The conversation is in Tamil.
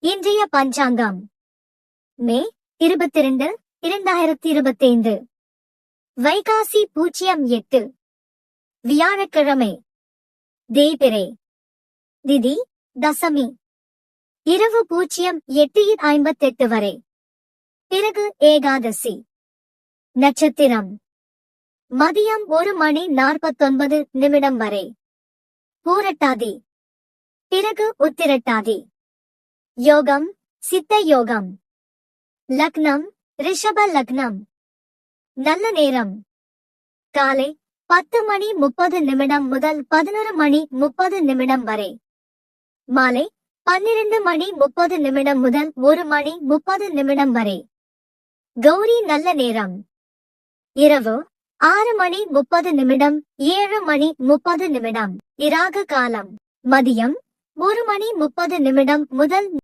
இன்றைய பஞ்சாங்கம் மே 22, 2025 வைகாசி 08 வியாழக்கிழமை தேய்பிறை திதி தசமி இரவு 08:58 வரை பிறகு ஏகாதசி நட்சத்திரம் மதியம் 1:49 வரை பூரட்டாதி பிறகு உத்திரட்டாதி யோகம் சித்த யோகம் லக்னம் ரிஷப லக்னம் நல்ல நேரம் காலை 10:30 முதல் 11:30 வரை மாலை 12:30 முதல் 1:30 வரை கௌரி நல்ல நேரம் இரவு 6:30 7:30 இராகு காலம் மதியம் 1:30 முதல்